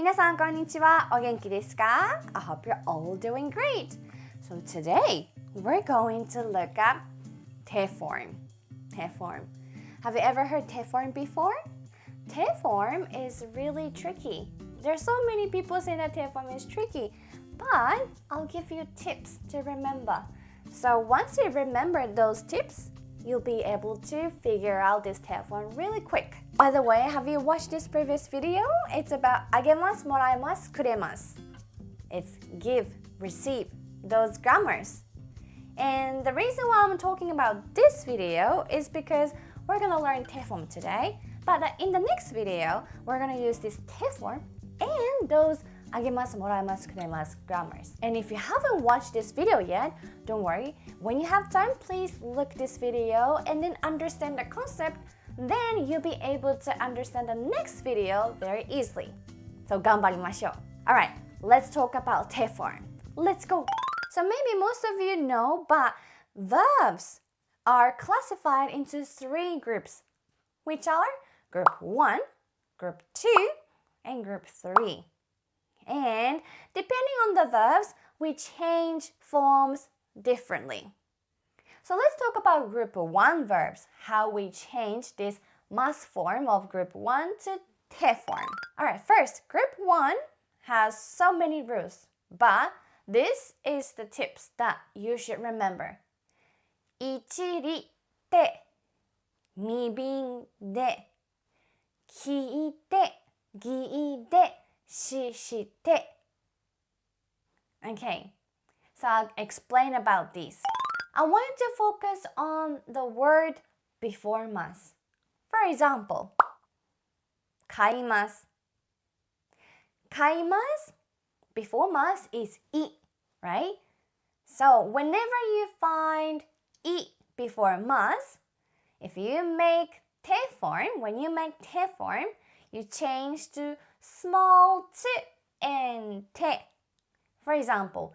皆さんこんにちは。お元気ですか? I hope you're all doing great. So today we're going to look at te form. Te form. Have you ever heard te form before? Te form is really tricky. There's so many people saying that te form is tricky, but I'll give you tips to remember. So once you remember those tips, you'll be able to figure out this te form really quick. By the way, have you watched this previous video? It's about agemasu, moraimasu, kuremasu. It's give, receive, those grammars. And the reason why I'm talking about this video is because we're gonna learn te form today, but in the next video, we're gonna use this te form and those agemasu, moraimasu, kuremasu grammars. And if you haven't watched this video yet, don't worry. When you have time, please look this video and then understand the concept. Then you'll be able to understand the next video very easily. So 頑張りましょう. Alright, let's talk about te form. Let's go. So maybe most of you know, but verbs are classified into 3 groups, which are group 1, group 2, and group 3. And depending on the verbs, we change forms differently. So let's talk about group 1 verbs, how we change this mas form of group 1 to te form. Alright, first, group 1 has so many rules, but this is the tips that you should remember. 一里て、二便で、聞いて、義で、しして。Okay, so I'll explain about these. I want you to focus on the word before mas. For example, 買います。買います before mas is い, right? So whenever you find い before mas, if you make te form, when you make te form, you change to small t and te. For example,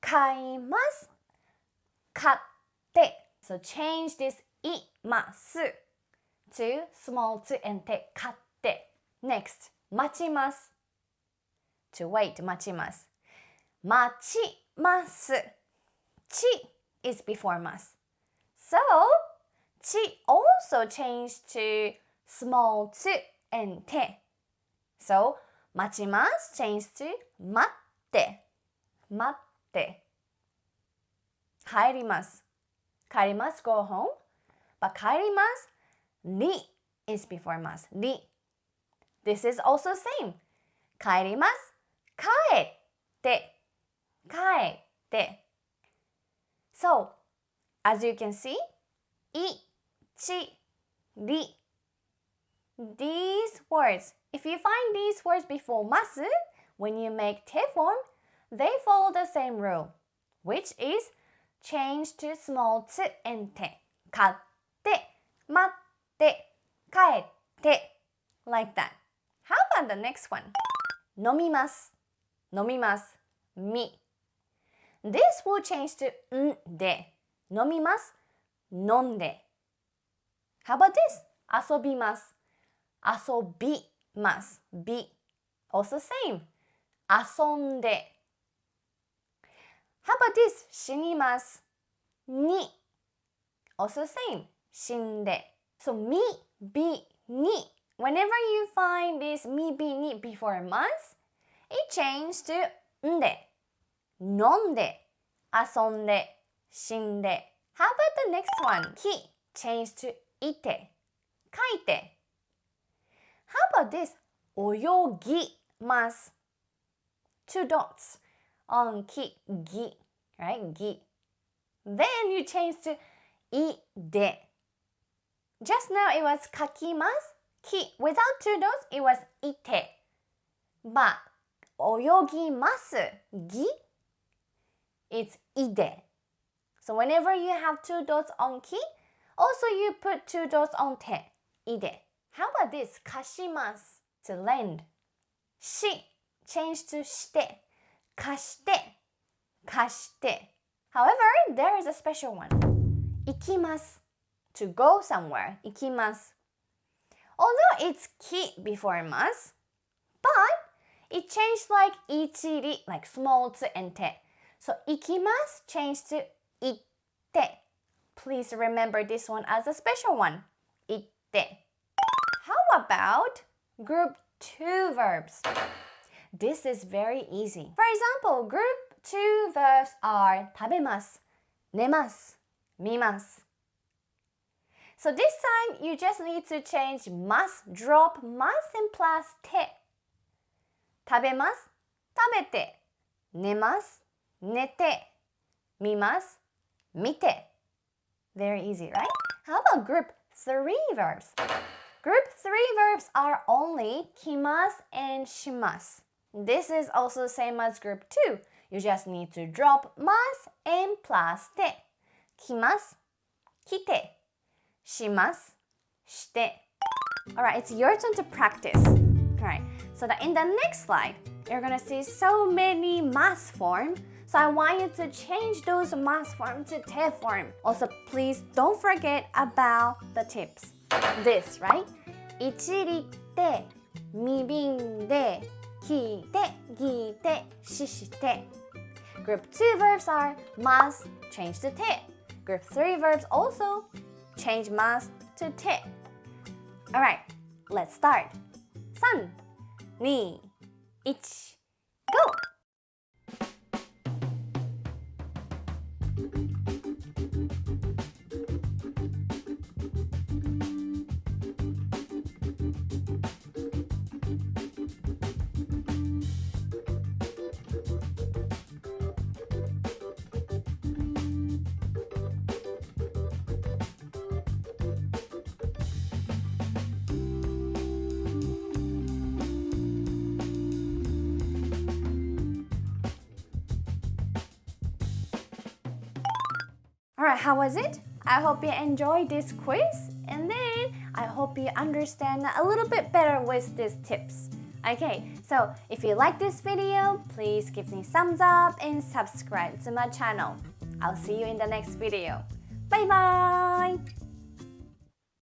買います。買って。So change this います to small t and te. 買って。Next, 待ちます。To wait, 待ちます。待ちます。ち is before mas. So, ち also changed to small t and te. So, 待ちます changed to 待って。待って。帰ります。帰ります go home. But 帰ります り is before mas. り。This is also same. 帰ります。帰って。帰って。So, as you can see, い、ち、り. These words, if you find these words before mas, when you make te form, they follow the same rule, which is change to small t and te. 買って、待って、帰って。Like that. How about the next one? 飲みます。飲みます。み。This will change to んで。飲みます。飲んで。How about this? 遊びます。遊びます。び。Also same. 遊んで。How about this? 死にます。に。Also same. 死んで。So, み、び、に. Whenever you find this み、び、に before mas, it changes to んで。飲んで。遊んで。死んで。How about the next one? き change to いて。書いて。How about this? 泳ぎます。Two dots on き、ぎ。Right? ぎ。Then you change to いで。Just now it was 書きます。き。Without two dots, it was いて。But 泳ぎます。ぎ。It's いで。So whenever you have two dots on き, also you put two dots on て。いで。How about this? 貸します。To lend. し。change to して。貸して。貸して。However, there is a special one. 行きます。To go somewhere. 行きます。Although it's き before mas, but it changed like ichiri, like small to and te. So ikimasu changed to itte. Please remember this one as a special one. Itte. How about group 2 verbs? This is very easy. For example, group 2 verbs are 食べます, 寝ます, 見ます. So this time, you just need to change must, drop must and plus te. 食べます, 食べて, 寝ます, 寝て, 見ます, 見て. Very easy, right? How about group 3 verbs? Group 3 verbs are only 来ます and します. This is also same as group 2. You just need to drop must and plus te. 来ます, 来て, します, して. Alright, it's your turn to practice. Alright, so that in the next slide, you're gonna see so many must form. So I want you to change those must form to te form. Also, please don't forget about the tips. This, right? 1リって2便で聞いて聞いてしして Group 2 verbs are must, change to te. Group 3 verbs also change must to te. Alright, let's start. 3, 2, 1, go! Alright, how was it? I hope you enjoyed this quiz and then I hope you understand a little bit better with these tips. Okay, so if you like this video, please give me thumbs up and subscribe to my channel. I'll see you in the next video. Bye bye!